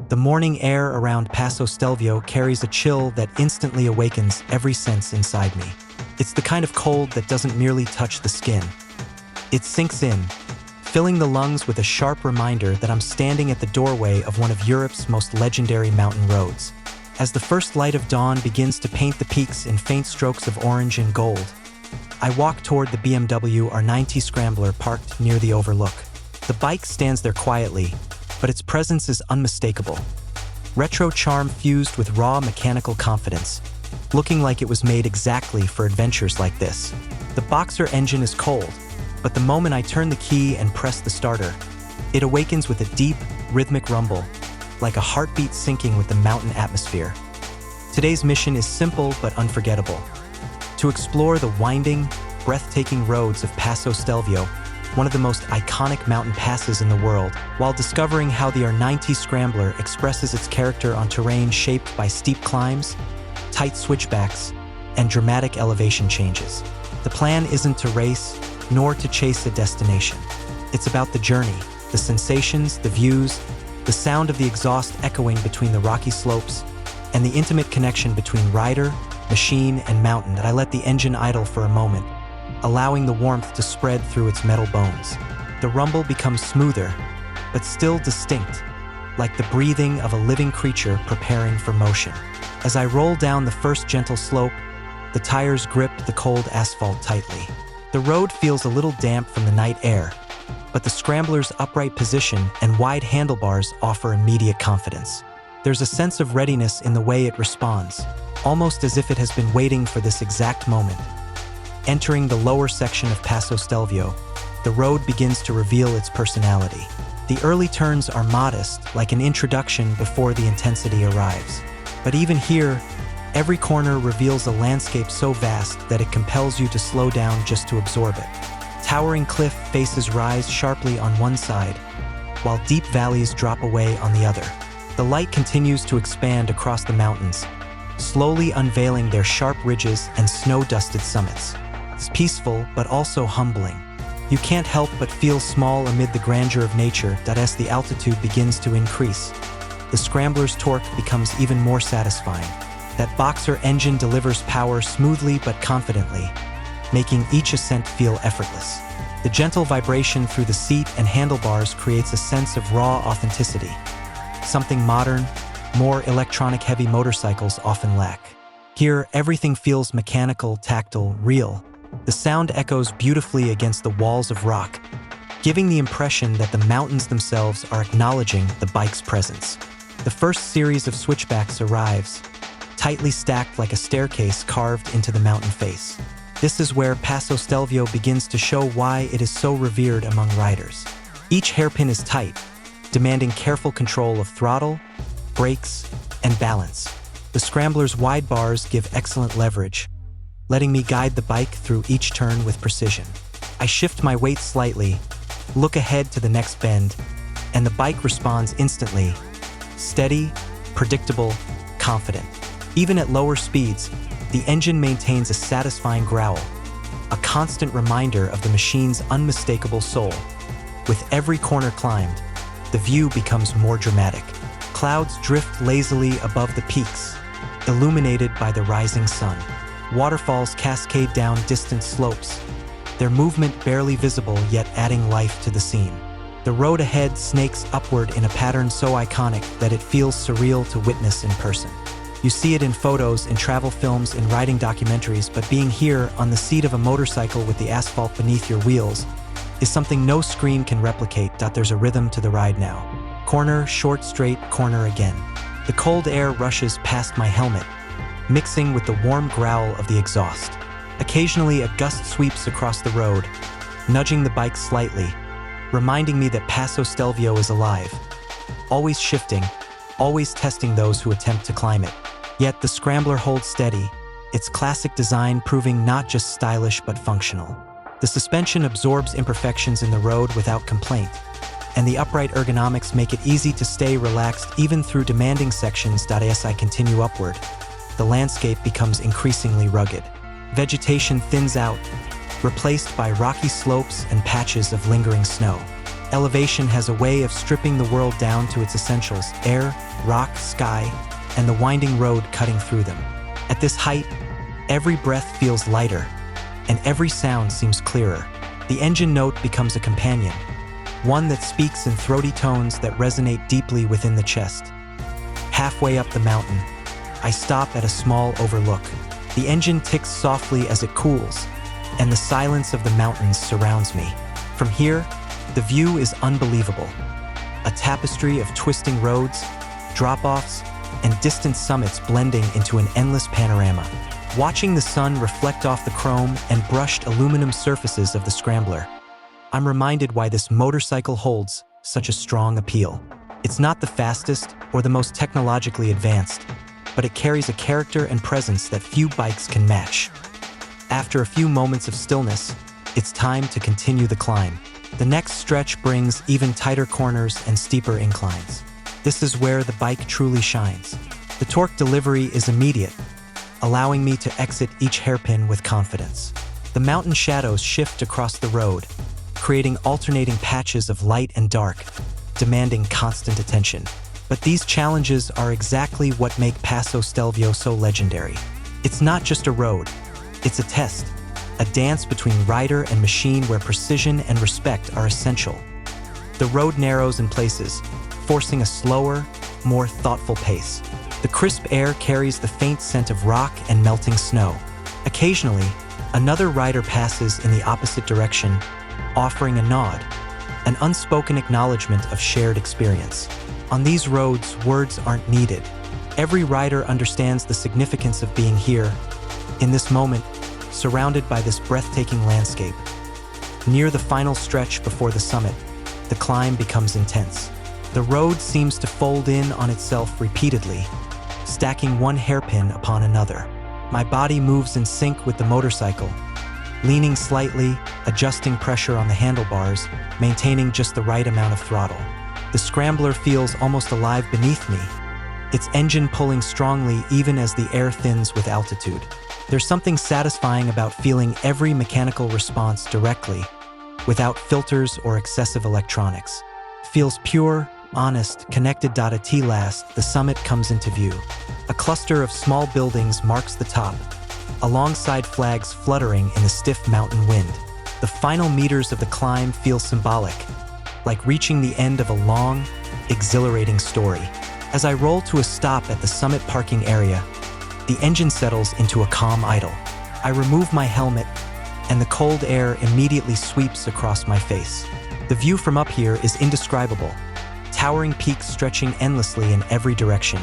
The morning air around Passo Stelvio carries a chill that instantly awakens every sense inside me. It's the kind of cold that doesn't merely touch the skin. It sinks in, filling the lungs with a sharp reminder that I'm standing at the doorway of one of Europe's most legendary mountain roads. As the first light of dawn begins to paint the peaks in faint strokes of orange and gold, I walk toward the BMW R NineT Scrambler parked near the overlook. The bike stands there quietly, but its presence is unmistakable. Retro charm fused with raw mechanical confidence, looking like it was made exactly for adventures like this. The Boxer engine is cold, but the moment I turn the key and press the starter, it awakens with a deep, rhythmic rumble, like a heartbeat syncing with the mountain atmosphere. Today's mission is simple but unforgettable: to explore the winding, breathtaking roads of Passo Stelvio, one of the most iconic mountain passes in the world, while discovering how the R NineT Scrambler expresses its character on terrain shaped by steep climbs, tight switchbacks, and dramatic elevation changes. The plan isn't to race, nor to chase a destination. It's about the journey, the sensations, the views, the sound of the exhaust echoing between the rocky slopes, and the intimate connection between rider, machine, and mountain that I let the engine idle for a moment, allowing the warmth to spread through its metal bones. The rumble becomes smoother, but still distinct, like the breathing of a living creature preparing for motion. As I roll down the first gentle slope, the tires grip the cold asphalt tightly. The road feels a little damp from the night air, but the Scrambler's upright position and wide handlebars offer immediate confidence. There's a sense of readiness in the way it responds, almost as if it has been waiting for this exact moment. Entering the lower section of Passo Stelvio, the road begins to reveal its personality. The early turns are modest, like an introduction before the intensity arrives. But even here, every corner reveals a landscape so vast that it compels you to slow down just to absorb it. Towering cliff faces rise sharply on one side, while deep valleys drop away on the other. The light continues to expand across the mountains, slowly unveiling their sharp ridges and snow-dusted summits. It's peaceful, but also humbling. You can't help but feel small amid the grandeur of nature as the altitude begins to increase. The Scrambler's torque becomes even more satisfying. That Boxer engine delivers power smoothly but confidently, making each ascent feel effortless. The gentle vibration through the seat and handlebars creates a sense of raw authenticity, something modern, more electronic-heavy motorcycles often lack. Here, everything feels mechanical, tactile, real. The sound echoes beautifully against the walls of rock, giving the impression that the mountains themselves are acknowledging the bike's presence. The first series of switchbacks arrives, tightly stacked like a staircase carved into the mountain face. This is where Passo Stelvio begins to show why it is so revered among riders. Each hairpin is tight, demanding careful control of throttle, brakes, and balance. The Scrambler's wide bars give excellent leverage, letting me guide the bike through each turn with precision. I shift my weight slightly, look ahead to the next bend, and the bike responds instantly, steady, predictable, confident. Even at lower speeds, the engine maintains a satisfying growl, a constant reminder of the machine's unmistakable soul. With every corner climbed, the view becomes more dramatic. Clouds drift lazily above the peaks, illuminated by the rising sun. Waterfalls cascade down distant slopes, their movement barely visible yet adding life to the scene. The road ahead snakes upward in a pattern so iconic that it feels surreal to witness in person. You see it in photos, in travel films, in riding documentaries, but being here on the seat of a motorcycle with the asphalt beneath your wheels is something no screen can replicate. There's a rhythm to the ride now. Corner, short, straight, corner again. The cold air rushes past my helmet, mixing with the warm growl of the exhaust. Occasionally, a gust sweeps across the road, nudging the bike slightly, reminding me that Passo Stelvio is alive, always shifting, always testing those who attempt to climb it. Yet the Scrambler holds steady, its classic design proving not just stylish but functional. The suspension absorbs imperfections in the road without complaint, and the upright ergonomics make it easy to stay relaxed even through demanding sections. As I continue upward, the landscape becomes increasingly rugged. Vegetation thins out, replaced by rocky slopes and patches of lingering snow. Elevation has a way of stripping the world down to its essentials: air, rock, sky, and the winding road cutting through them. At this height, every breath feels lighter, and every sound seems clearer. The engine note becomes a companion, one that speaks in throaty tones that resonate deeply within the chest. Halfway up the mountain, I stop at a small overlook. The engine ticks softly as it cools, and the silence of the mountains surrounds me. From here, the view is unbelievable. A tapestry of twisting roads, drop-offs, and distant summits blending into an endless panorama. Watching the sun reflect off the chrome and brushed aluminum surfaces of the Scrambler, I'm reminded why this motorcycle holds such a strong appeal. It's not the fastest or the most technologically advanced, but it carries a character and presence that few bikes can match. After a few moments of stillness, it's time to continue the climb. The next stretch brings even tighter corners and steeper inclines. This is where the bike truly shines. The torque delivery is immediate, allowing me to exit each hairpin with confidence. The mountain shadows shift across the road, creating alternating patches of light and dark, demanding constant attention. But these challenges are exactly what make Passo Stelvio so legendary. It's not just a road, it's a test, a dance between rider and machine where precision and respect are essential. The road narrows in places, forcing a slower, more thoughtful pace. The crisp air carries the faint scent of rock and melting snow. Occasionally, another rider passes in the opposite direction, offering a nod, an unspoken acknowledgement of shared experience. On these roads, words aren't needed. Every rider understands the significance of being here, in this moment, surrounded by this breathtaking landscape. Near the final stretch before the summit, the climb becomes intense. The road seems to fold in on itself repeatedly, stacking one hairpin upon another. My body moves in sync with the motorcycle, leaning slightly, adjusting pressure on the handlebars, maintaining just the right amount of throttle. The Scrambler feels almost alive beneath me, its engine pulling strongly even as the air thins with altitude. There's something satisfying about feeling every mechanical response directly, without filters or excessive electronics. Feels pure, honest, connected. At last, the summit comes into view. A cluster of small buildings marks the top, alongside flags fluttering in the stiff mountain wind. The final meters of the climb feel symbolic, like reaching the end of a long, exhilarating story. As I roll to a stop at the summit parking area, the engine settles into a calm idle. I remove my helmet, and the cold air immediately sweeps across my face. The view from up here is indescribable, towering peaks stretching endlessly in every direction.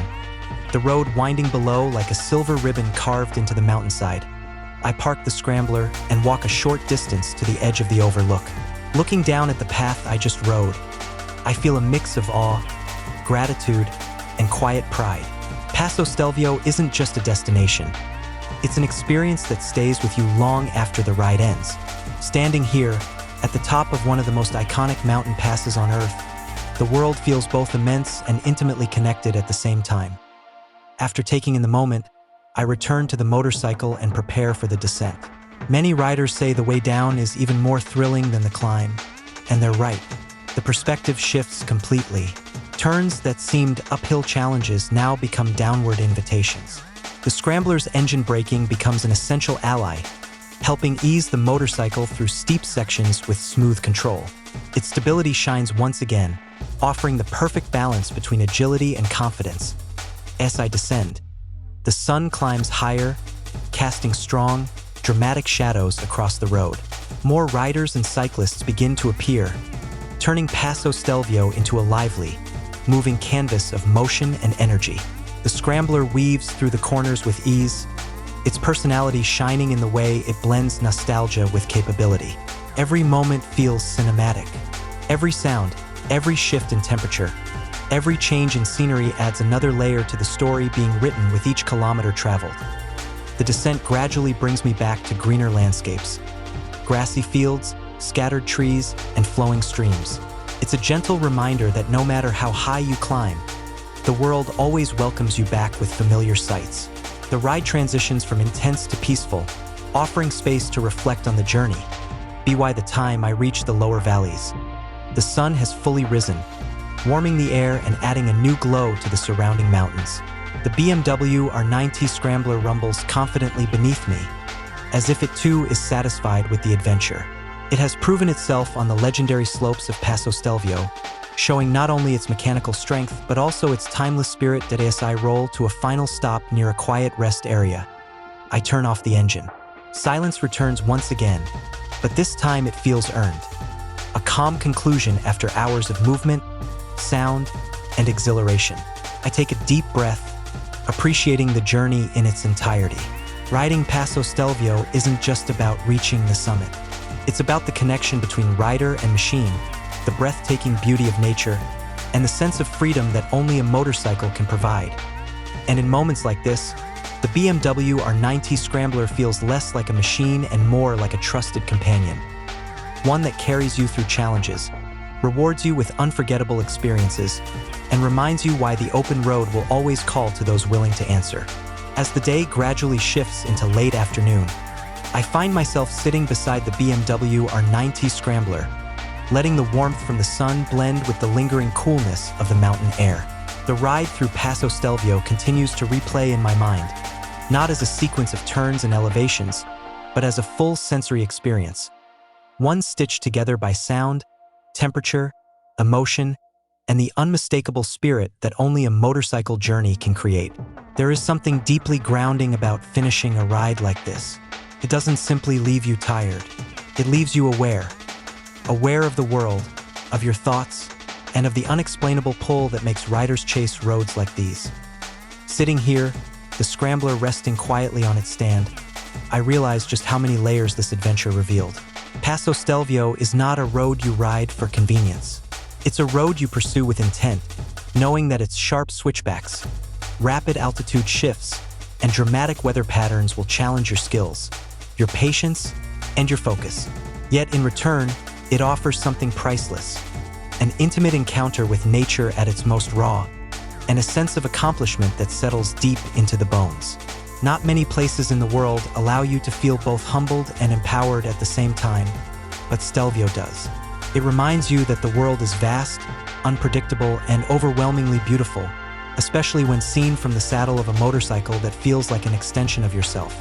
The road winding below like a silver ribbon carved into the mountainside. I park the Scrambler and walk a short distance to the edge of the overlook. Looking down at the path I just rode, I feel a mix of awe, gratitude, and quiet pride. Passo Stelvio isn't just a destination. It's an experience that stays with you long after the ride ends. Standing here, at the top of one of the most iconic mountain passes on Earth, the world feels both immense and intimately connected at the same time. After taking in the moment, I return to the motorcycle and prepare for the descent. Many riders say the way down is even more thrilling than the climb, and they're right. The perspective shifts completely. Turns that seemed uphill challenges now become downward invitations. The Scrambler's engine braking becomes an essential ally, helping ease the motorcycle through steep sections with smooth control. Its stability shines once again, offering the perfect balance between agility and confidence. As I descend, the sun climbs higher, casting strong, dramatic shadows across the road. More riders and cyclists begin to appear, turning Passo Stelvio into a lively, moving canvas of motion and energy. The Scrambler weaves through the corners with ease, its personality shining in the way it blends nostalgia with capability. Every moment feels cinematic. Every sound, every shift in temperature, every change in scenery adds another layer to the story being written with each kilometer traveled. The descent gradually brings me back to greener landscapes, grassy fields, scattered trees, and flowing streams. It's a gentle reminder that no matter how high you climb, the world always welcomes you back with familiar sights. The ride transitions from intense to peaceful, offering space to reflect on the journey. By the time I reach the lower valleys, The sun has fully risen, warming the air and adding a new glow to the surrounding mountains. The BMW R NineT Scrambler rumbles confidently beneath me, as if it too is satisfied with the adventure. It has proven itself on the legendary slopes of Passo Stelvio, showing not only its mechanical strength but also its timeless spirit as I roll to a final stop near a quiet rest area. I turn off the engine. Silence returns once again, but this time it feels earned. A calm conclusion after hours of movement, sound, and exhilaration. I take a deep breath, appreciating the journey in its entirety. Riding Passo Stelvio isn't just about reaching the summit. It's about the connection between rider and machine, the breathtaking beauty of nature, and the sense of freedom that only a motorcycle can provide. And in moments like this, the BMW R NineT Scrambler feels less like a machine and more like a trusted companion. One that carries you through challenges, rewards you with unforgettable experiences, and reminds you why the open road will always call to those willing to answer. As the day gradually shifts into late afternoon, I find myself sitting beside the BMW R NineT Scrambler, letting the warmth from the sun blend with the lingering coolness of the mountain air. The ride through Passo Stelvio continues to replay in my mind, not as a sequence of turns and elevations, but as a full sensory experience, one stitched together by sound, temperature, emotion, and the unmistakable spirit that only a motorcycle journey can create. There is something deeply grounding about finishing a ride like this. It doesn't simply leave you tired. It leaves you aware of the world, of your thoughts, and of the unexplainable pull that makes riders chase roads like these. Sitting here, the Scrambler resting quietly on its stand, I realize just how many layers this adventure revealed. Passo Stelvio is not a road you ride for convenience. It's a road you pursue with intent, knowing that its sharp switchbacks, rapid altitude shifts, and dramatic weather patterns will challenge your skills, your patience, and your focus. Yet in return, it offers something priceless, an intimate encounter with nature at its most raw, and a sense of accomplishment that settles deep into the bones. Not many places in the world allow you to feel both humbled and empowered at the same time, but Stelvio does. It reminds you that the world is vast, unpredictable, and overwhelmingly beautiful, especially when seen from the saddle of a motorcycle that feels like an extension of yourself.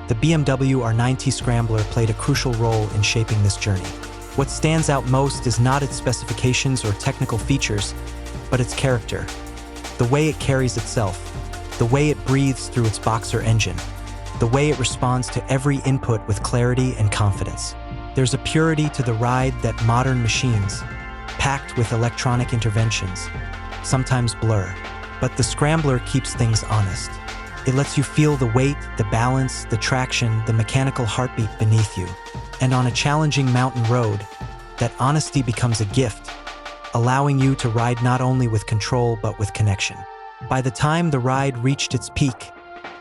The BMW R NineT Scrambler played a crucial role in shaping this journey. What stands out most is not its specifications or technical features, but its character. The way it carries itself, the way it breathes through its boxer engine, the way it responds to every input with clarity and confidence. There's a purity to the ride that modern machines, packed with electronic interventions, sometimes blur. But the Scrambler keeps things honest. It lets you feel the weight, the balance, the traction, the mechanical heartbeat beneath you. And on a challenging mountain road, that honesty becomes a gift, allowing you to ride not only with control but with connection. By the time the ride reached its peak,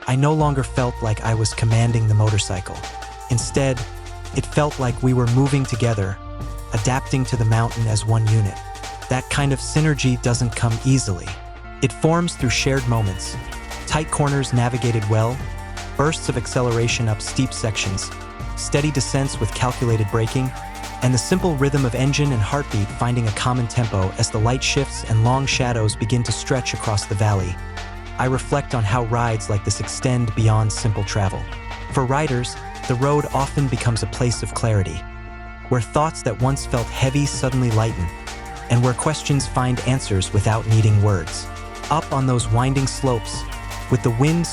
I no longer felt like I was commanding the motorcycle. Instead, it felt like we were moving together, adapting to the mountain as one unit. That kind of synergy doesn't come easily. It forms through shared moments, tight corners navigated well, bursts of acceleration up steep sections, steady descents with calculated braking, and the simple rhythm of engine and heartbeat finding a common tempo as the light shifts and long shadows begin to stretch across the valley. I reflect on how rides like this extend beyond simple travel. For riders, the road often becomes a place of clarity, where thoughts that once felt heavy suddenly lighten, and where questions find answers without needing words. Up on those winding slopes, with the wind